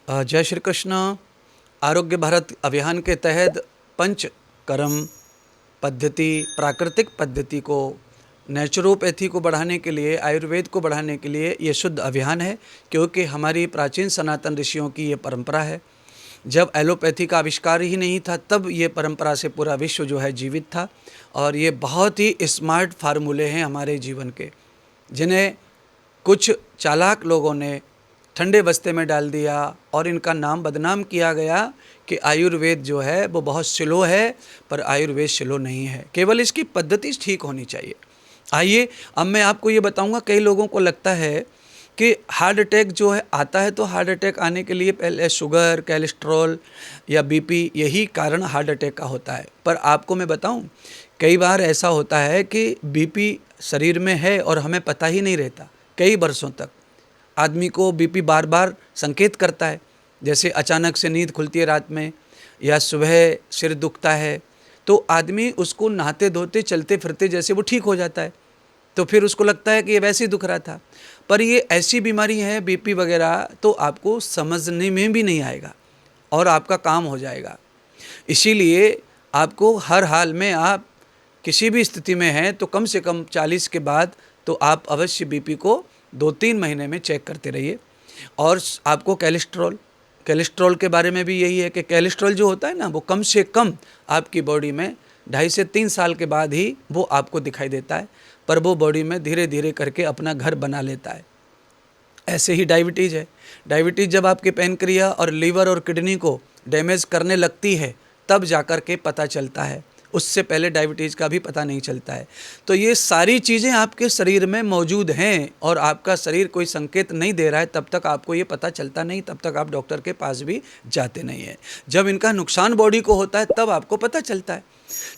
जय श्री कृष्ण। आरोग्य भारत अभियान के तहत पंचकर्म पद्धति, प्राकृतिक पद्धति को, नेचुरोपैथी को बढ़ाने के लिए, आयुर्वेद को बढ़ाने के लिए ये शुद्ध अभियान है। क्योंकि हमारी प्राचीन सनातन ऋषियों की ये परंपरा है। जब एलोपैथी का आविष्कार ही नहीं था तब ये परंपरा से पूरा विश्व जो है जीवित था। और ये बहुत ही स्मार्ट फार्मूले हैं हमारे जीवन के, जिन्हें कुछ चालाक लोगों ने ठंडे बस्ते में डाल दिया और इनका नाम बदनाम किया गया कि आयुर्वेद जो है वो बहुत स्लो है। पर आयुर्वेद स्लो नहीं है, केवल इसकी पद्धति ठीक होनी चाहिए। आइए अब मैं आपको ये बताऊंगा। कई लोगों को लगता है कि हार्ट अटैक जो है आता है तो हार्ट अटैक आने के लिए पहले शुगर, कोलेस्ट्रॉल या बीपी, यही कारण हार्ट अटैक का होता है। पर आपको मैं बताऊं, कई बार ऐसा होता है कि बीपी शरीर में है और हमें पता ही नहीं रहता। कई वर्षों तक आदमी को बीपी बार बार संकेत करता है। जैसे अचानक से नींद खुलती है रात में, या सुबह सिर दुखता है, तो आदमी उसको नहाते धोते चलते फिरते जैसे वो ठीक हो जाता है। तो फिर उसको लगता है कि ये वैसे ही दुख रहा था। पर ये ऐसी बीमारी है बीपी वगैरह, तो आपको समझने में भी नहीं आएगा और आपका काम हो जाएगा। इसीलिए आपको हर हाल में, आप किसी भी स्थिति में हैं तो कम से कम 40 के बाद तो आप अवश्य बीपी को 2-3 महीने में चेक करते रहिए। और आपको कोलेस्ट्रॉल के बारे में भी यही है कि कोलेस्ट्रॉल जो होता है ना, वो कम से कम आपकी बॉडी में 2.5 से 3 साल के बाद ही वो आपको दिखाई देता है। पर वो बॉडी में धीरे धीरे करके अपना घर बना लेता है। ऐसे ही डायबिटीज़ है। डायबिटीज़ जब आपके पैनक्रिया और लीवर और किडनी को डैमेज करने लगती है तब जाकर के पता चलता है, उससे पहले डायबिटीज़ का भी पता नहीं चलता है। तो ये सारी चीज़ें आपके शरीर में मौजूद हैं और आपका शरीर कोई संकेत नहीं दे रहा है, तब तक आपको ये पता चलता नहीं, तब तक आप डॉक्टर के पास भी जाते नहीं हैं। जब इनका नुकसान बॉडी को होता है तब आपको पता चलता है।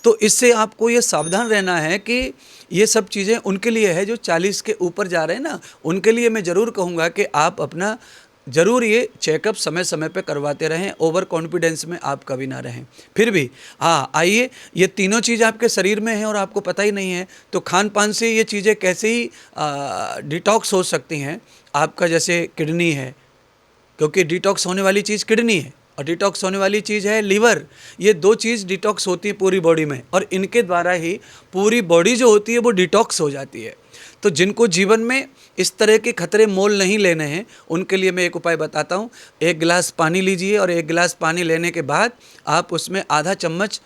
तो इससे आपको ये सावधान रहना है कि ये सब चीज़ें उनके लिए है जो 40 के ऊपर जा रहे हैं ना, उनके लिए मैं ज़रूर कहूँगा कि आप अपना ज़रूर ये चेकअप समय समय पे करवाते रहें। ओवर कॉन्फिडेंस में आप कभी ना रहें। फिर भी हाँ, आइए, ये तीनों चीज़ आपके शरीर में हैं और आपको पता ही नहीं है, तो खान पान से ये चीज़ें कैसे ही डिटॉक्स हो सकती हैं। आपका जैसे किडनी है, क्योंकि डिटॉक्स होने वाली चीज़ किडनी है और डिटॉक्स होने वाली चीज़ है लीवर। ये 2 चीज़ डिटॉक्स होती है पूरी बॉडी में, और इनके द्वारा ही पूरी बॉडी जो होती है वो डिटॉक्स हो जाती है। तो जिनको जीवन में इस तरह के खतरे मोल नहीं लेने हैं, उनके लिए मैं एक उपाय बताता हूँ। 1 गिलास पानी लीजिए और 1 गिलास पानी लेने के बाद आप उसमें आधा चम्मच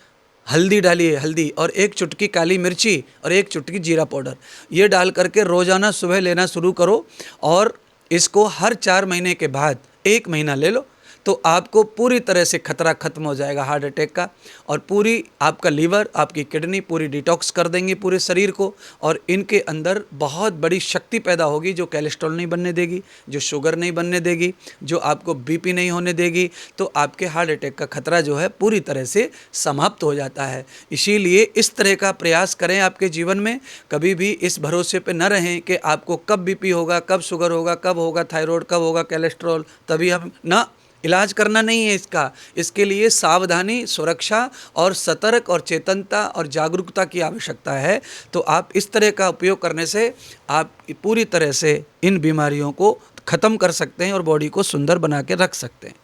हल्दी डालिए, हल्दी, और 1 चुटकी काली मिर्ची और 1 चुटकी जीरा पाउडर। ये डाल करके रोज़ाना सुबह लेना शुरू करो और इसको हर 4 महीने के बाद 1 महीना ले लो, तो आपको पूरी तरह से खतरा खत्म हो जाएगा हार्ट अटैक का। और पूरी आपका लीवर, आपकी किडनी पूरी डिटॉक्स कर देंगी पूरे शरीर को, और इनके अंदर बहुत बड़ी शक्ति पैदा होगी जो कोलेस्ट्रॉल नहीं बनने देगी, जो शुगर नहीं बनने देगी, जो आपको बीपी नहीं होने देगी। तो आपके हार्ट अटैक का खतरा जो है पूरी तरह से समाप्त हो जाता है। इसीलिए इस तरह का प्रयास करें आपके जीवन में। कभी भी इस भरोसे पे न रहें कि आपको कब बीपी होगा, कब शुगर होगा, कब होगा थायराइड, कब होगा कोलेस्ट्रॉल, तभी हम ना, इलाज करना नहीं है इसका। इसके लिए सावधानी, सुरक्षा और सतर्क और चेतनता और जागरूकता की आवश्यकता है। तो आप इस तरह का उपयोग करने से आप पूरी तरह से इन बीमारियों को ख़त्म कर सकते हैं और बॉडी को सुंदर बना के रख सकते हैं।